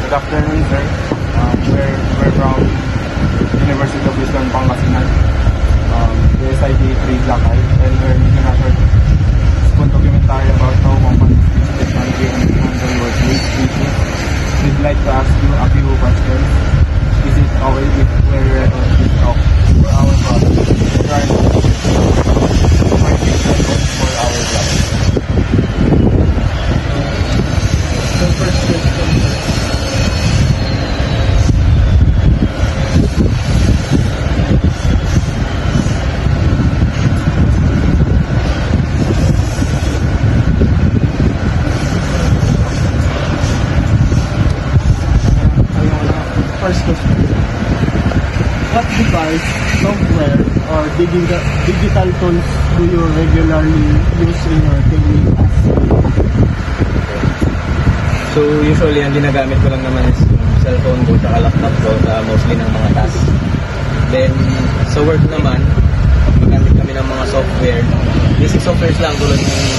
Good afternoon, sir. We're from University of Western Pangasinan, USID 3 Black Eye, and we're making a short small documentary about how companies use technology and handle workplace issues. We'd like to ask you a few questions. Is it okay if we're record this talk for our product? Try to for our job. The first question, sir. First question. What device, software, or digital tools do you regularly use in your daily tasks? So usually ang ginagamit ko lang naman is yung cellphone ko at laptop ko mostly ng mga tasks. Then sa work naman, magamit kami ng mga software. Basic softwares lang tulad ng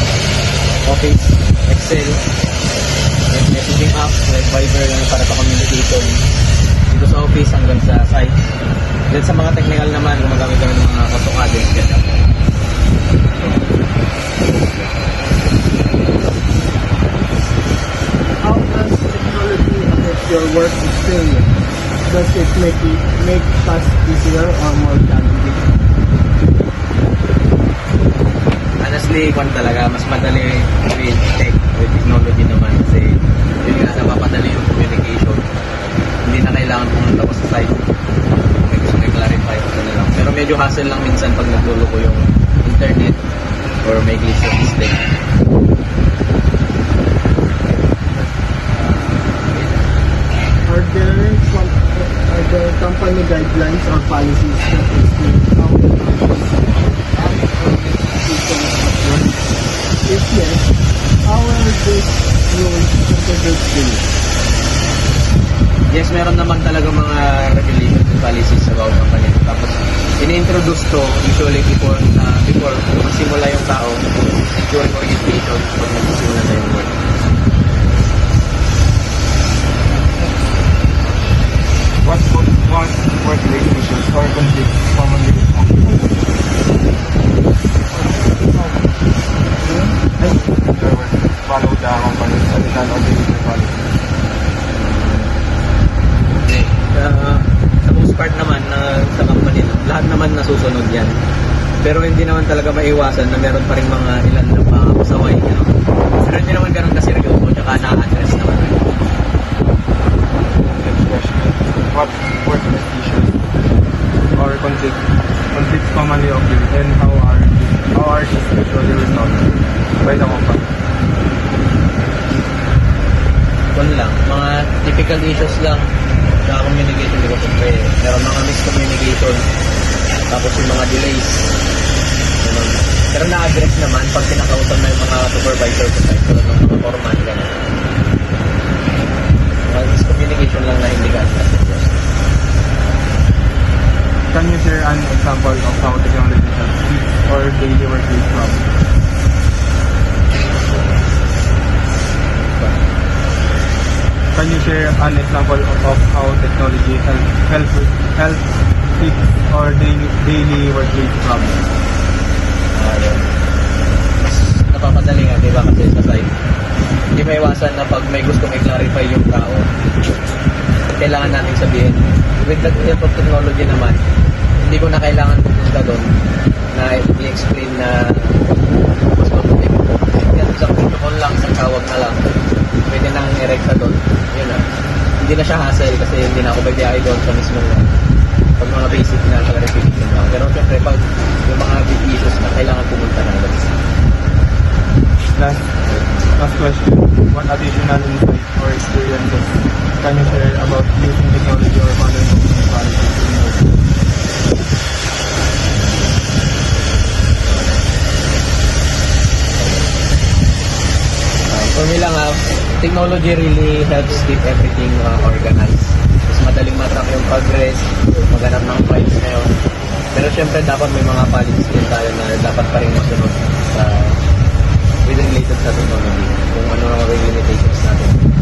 Office, Excel, messaging apps like Viber lang para sa communication. Dito sa office hanggang sa site. Then sa mga technical naman, gumagamit kami ng mga AutoCAD and SketchUp. How does technology affect your work experience? Does it make tasks easier or more challenging? Honestly, kung talaga, mas madali with tech, with technology naman kasi yun nga, napapadali yung communication. Hindi na kailangan pumunta ko sa site. May gusto may clarify ko na lang. Pero medyo hassle lang minsan pag nagdulo ko yung internet or may glitch sa system. Are there company guidelines or policies that explain how systems at work? If yes, how are these rules introduced to you? Yes, meron naman talaga mga regulations and policies about company. Tapos, ini-introduce to usually before magsimula yung tao during orientation pag nagsisimula na yung work. What workplace issues or conflicts commonly follow the company's ethical or behavior policy? Sa most part naman sa company, lahat naman nasusunod yan. Pero hindi naman talaga maiwasan na meron pa rin mga ilan na mga pasaway. Pero hindi naman ganun kaseryoso tsaka na-address naman. Next question. What workplace issues or conflicts commonly occur and how are these usually resolved by the company? Kung lang, mga typical issues lang sa communication, di ba siyempre, meron mga miscommunication, tapos yung mga delays. Ganun. Pero na-address naman pag pinakausap na yung mga supervisor ko sa ito, ng mga foreman, gano'n. Mga miscommunication lang na hindi ka address. Can you share an example of how technology helps fix or daily workplace problems? Can you share an example of how technology helps fix or daily workplace problems? Yun. Mas napapadali nga, di ba? Kasi sa site, hindi maiwasan na pag may gusto may clarify yung tao, kailangan natin sabihin. With the help of technology naman, hindi ko na kailangan pupunta doon na i-explain na mas mabuting. Yan, isang protocol lang, isang tawag na lang. Pwede nang i-rekta doon. Yun na. Hindi na siya hassle kasi hindi na ako bagay doon sa mismo pag mga basic na clarification lang. Pero syempre pag yung mga big issues na kailangan pumunta na doon. Last question. What additional insights or experiences can you share about using technology or following company policies in your work? For me lang technology really helps keep everything organized. Mas madaling matrack yung progress, maghanap ng files ngayon. Pero syempre dapat may mga policies din tayo na dapat pa rin masunod sa related sa technology. Kung ano ang limitations natin.